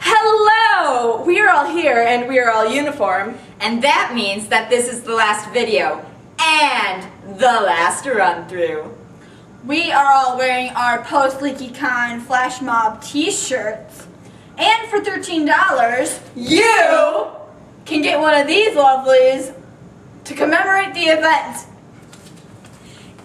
Hello! We are all here and we are all uniform. And that means that this is the last video and the last run-through. We are all wearing our Post-LeakyCon Flashmob t-shirts. And for $13, you can get one of these lovelies to commemorate the event.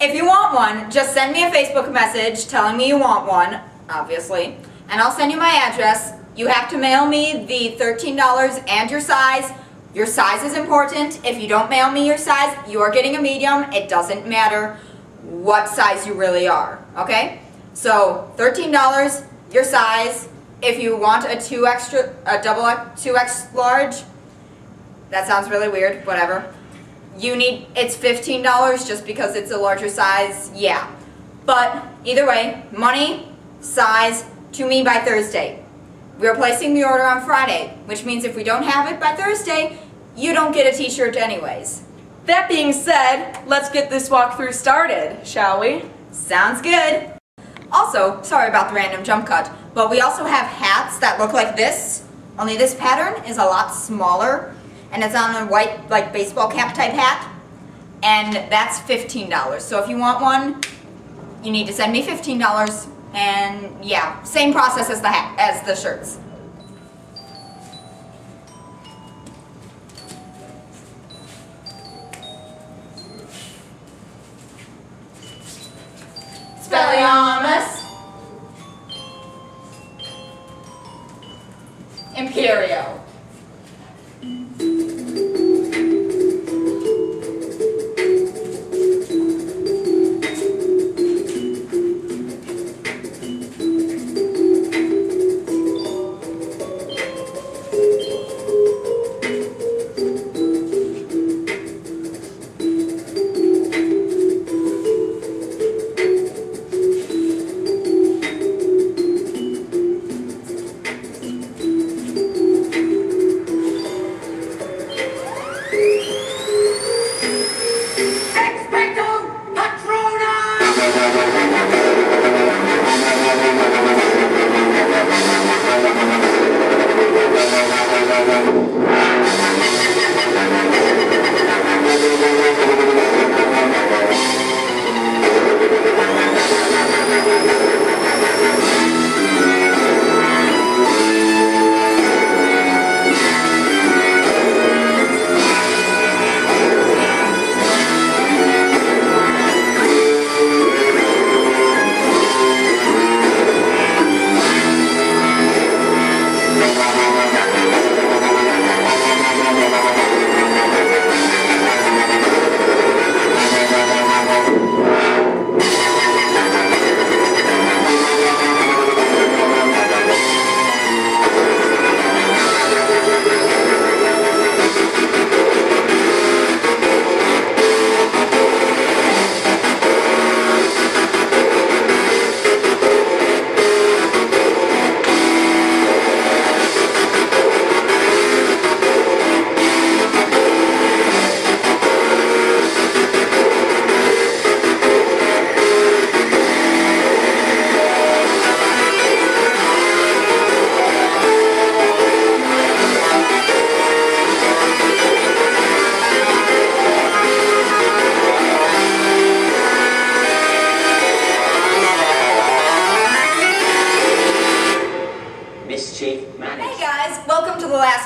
If you want one, just send me a Facebook message telling me you want one, obviously, and I'll send you my address. You have to mail me the $13 and your size. Your size is important. If you don't mail me your size, you are getting a medium. It doesn't matter what size you really are, okay? So $13, your size. If you want a 2X large, that sounds really weird, whatever. It's $15 just because it's a larger size, yeah. But either way, money, size, to me by Thursday. We're placing the order on Friday, which means if we don't have it by Thursday, you don't get a t-shirt anyways. That being said, let's get this walkthrough started, shall we? Sounds good. Also, sorry about the random jump cut, but we also have hats that look like this, only this pattern is a lot smaller, and it's on a white, like, baseball cap type hat, and that's $15. So if you want one, you need to send me $15, and yeah, same process as the shirts. Spelliamus, Imperio.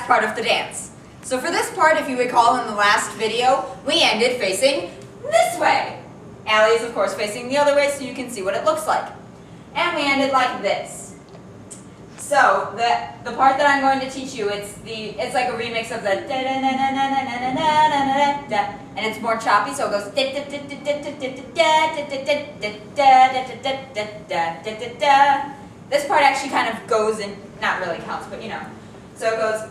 Part of the dance. So for this part, if you recall in the last video, we ended facing this way. Allie is of course facing the other way so you can see what it looks like. And we ended like this. So the part that I'm going to teach you, it's like a remix of the and it's more choppy, so it goes this part actually kind of goes in, not really counts, but you know. So it goes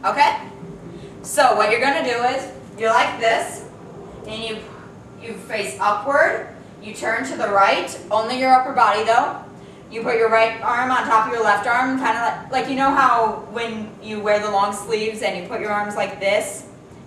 okay? So what you're gonna do is you're like this, and you face upward, you turn to the right, only your upper body though. You put your right arm on top of your left arm, kind of like you know how when you wear the long sleeves and you put your arms like this,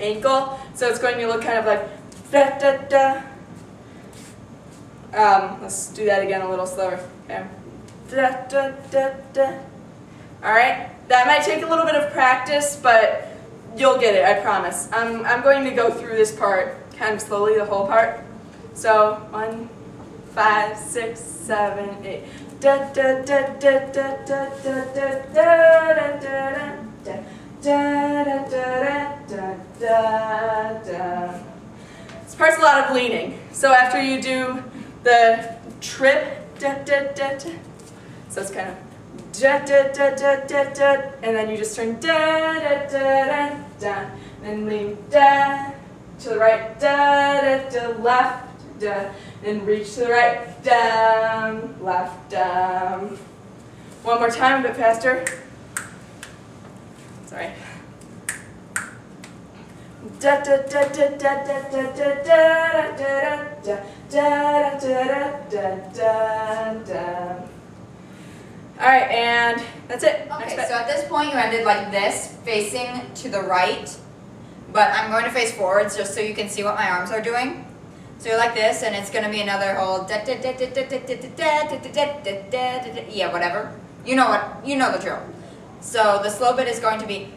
ankle. So it's going to look kind of like da da da. Let's do that again a little slower. Okay. Da da da da. All right. That might take a little bit of practice, but you'll get it, I promise. I'm going to go through this part kind of slowly, the whole part. So 1, 5, 6, 7, 8. Da da da da da da da da da da da da da da. This part's a lot of leaning. So after you do the trip, da da da da. So it's kind of da da da da da da, and then you just turn da da da da da, then lean da to the right, da da da left, da, then reach to the right, down, left, down. One more time, a bit faster. Sorry. Da da da da da da da da da da da da da da da. All right, and that's it. Okay, so at this point you ended like this, facing to the right, but I'm going to face forwards just so you can see what my arms are doing. So you're like this, and it's going to be another whole yeah, whatever. You know the drill. So the slow bit is going to be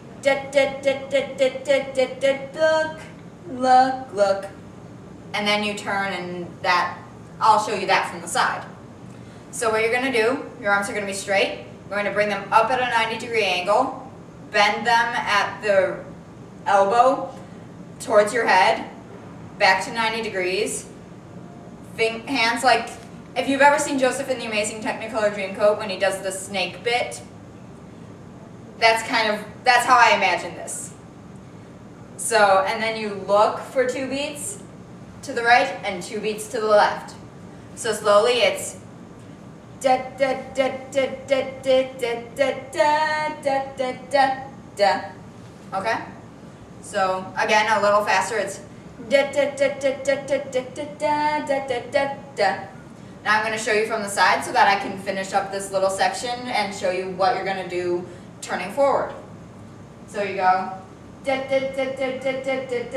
look, look, and then you turn, and that I'll show you that from the side. So what you're going to do, your arms are going to be straight. We're going to bring them up at a 90-degree angle, bend them at the elbow towards your head, back to 90 degrees. Hands like, if you've ever seen Joseph in the Amazing Technicolor Dreamcoat when he does the snake bit, that's how I imagine this. So, and then you look for 2 beats to the right and 2 beats to the left. So slowly it's da da da da da da da da da da da da. Okay? So again, a little faster. It's da da da da da da da da da da da da. Now I'm going to show you from the side so that I can finish up this little section and show you what you're going to do turning forward. So you go da da da da da da da da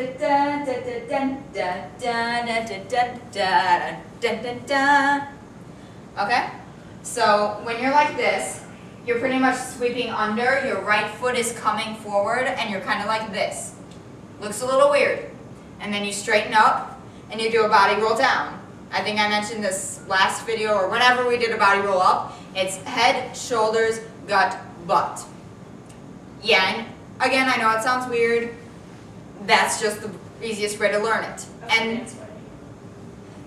da da da da da da. Okay? So when you're like this, you're pretty much sweeping under, your right foot is coming forward, and you're kind of like this. Looks a little weird. And then you straighten up, and you do a body roll down. I think I mentioned this last video, or whenever we did a body roll up, it's head, shoulders, gut, butt. Yeah, and again, I know it sounds weird. That's just the easiest way to learn it. And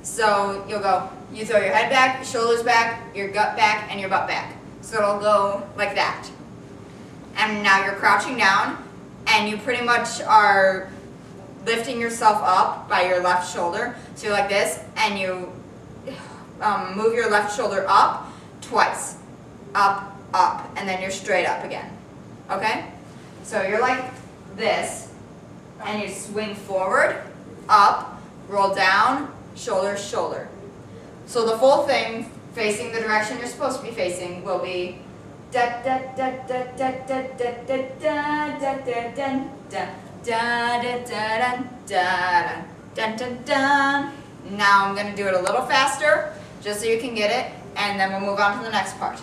so you'll go, you throw your head back, your shoulders back, your gut back, and your butt back. So it'll go like that. And now you're crouching down, and you pretty much are lifting yourself up by your left shoulder. So you're like this, and you move your left shoulder up twice. Up, up, and then you're straight up again. Okay? So you're like this, and you swing forward, up, roll down, shoulder, shoulder. So the full thing, facing the direction you're supposed to be facing, will be da da da da da da da da da da da da da da da. Now I'm going to do it a little faster, just so you can get it, and then we'll move on to the next part.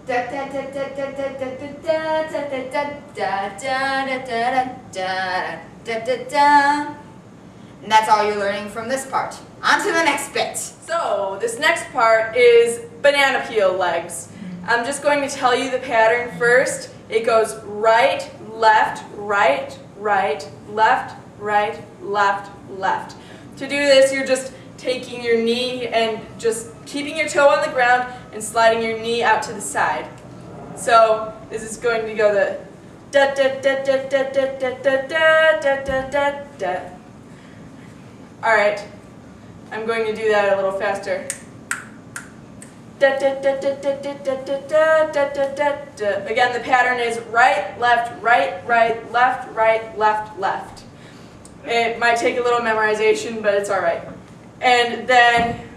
Da da da da da da da da da da da da da. And that's all you're learning from this part. On to the next bit. So this next part is banana peel legs. I'm just going to tell you the pattern first. It goes right, left, right, right, left, right, left, left. To do this, you're just taking your knee and just keeping your toe on the ground and sliding your knee out to the side. So this is going to go the da da da da da da da da da da da da. All right, I'm going to do that a little faster. Da da da da da da da da da da da da. Again, the pattern is right, left, right, right, left, right, left, left. It might take a little memorization, but it's all right. And then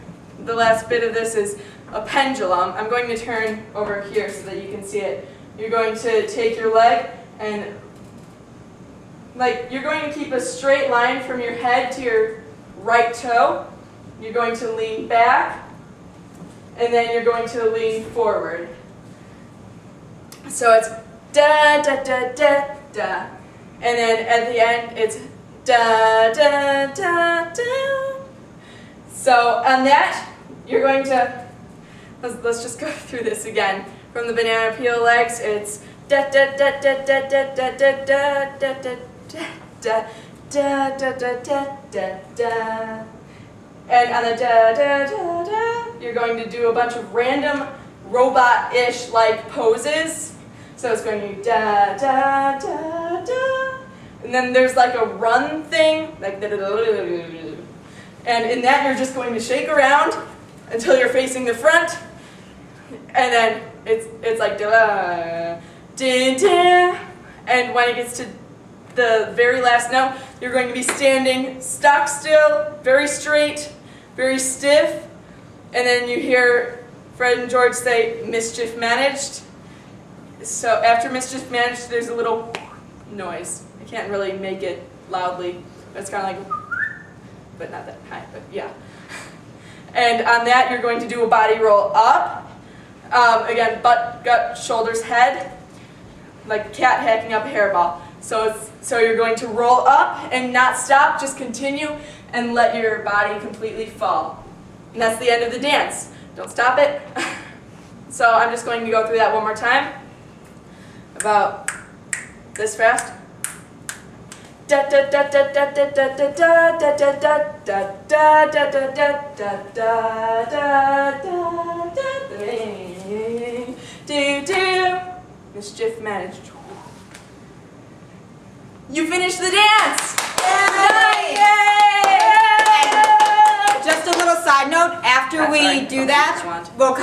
the last bit of this is a pendulum. I'm going to turn over here so that you can see it. You're going to take your leg and like you're going to keep a straight line from your head to your right toe. You're going to lean back, and then you're going to lean forward. So it's da da da da da, and then at the end it's da da da da. So on that, you're going to let's just go through this again. From the banana peel legs, it's da da da da da da da da da da da da da da da da da da. And on the da da da da, you're going to do a bunch of random robot-ish like poses. So it's going to be da da da da, and then there's like a run thing, like da da da da da. And in that you're just going to shake around until you're facing the front, and then it's like da da da. And when it gets to the very last note, you're going to be standing stock still, very straight, very stiff, and then you hear Fred and George say, "Mischief managed." So after mischief managed, there's a little noise. I can't really make it loudly, but it's kind of like, but not that high, but yeah. And on that, you're going to do a body roll up. Again, butt, gut, shoulders, head, like a cat hacking up a hairball. So you're going to roll up and not stop, just continue and let your body completely fall. And that's the end of the dance. Don't stop it. So I'm just going to go through that one more time. About this fast. Da da da da da da da da da da da da da da da da da da da do. Mischief managed. You finished the dance! Yay! And just a little side note, after we do that, we'll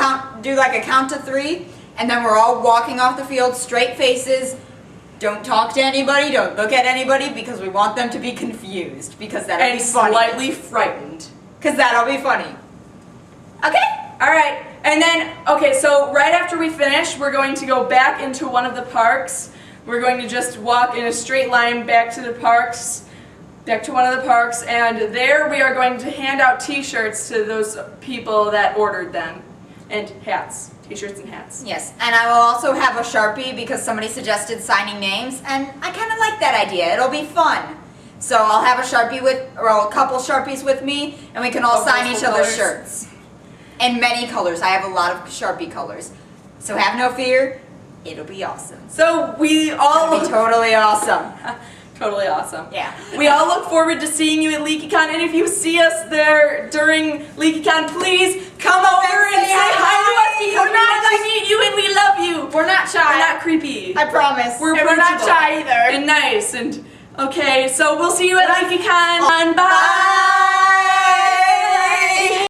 do like a count to 3, and then we're all walking off the field, straight faces. Don't talk to anybody, don't look at anybody, because we want them to be confused, because that'll be funny. And slightly frightened. Because that'll be funny. Okay? Alright, and then, okay, so right after we finish, we're going to go back into one of the parks. We're going to just walk in a straight line back to the parks, back to one of the parks, and there we are going to hand out t-shirts to those people that ordered them, and hats. T-shirts and hats. Yes, and I will also have a Sharpie because somebody suggested signing names, and I kind of like that idea. It'll be fun. So I'll have a Sharpie or a couple Sharpies with me, and we can all sign each other's shirts. In many colors. I have a lot of Sharpie colors. So have no fear. It'll be awesome. So we all It'll be totally awesome. Totally awesome. Yeah. We all look forward to seeing you at LeakyCon, and if you see us there during LeakyCon, please come over and say hi to us because we want to meet you and we love you. We're not shy. We're not creepy. I promise. We're And we're not approachable shy either. and nice. And okay, so we'll see you at LeakyCon. Bye.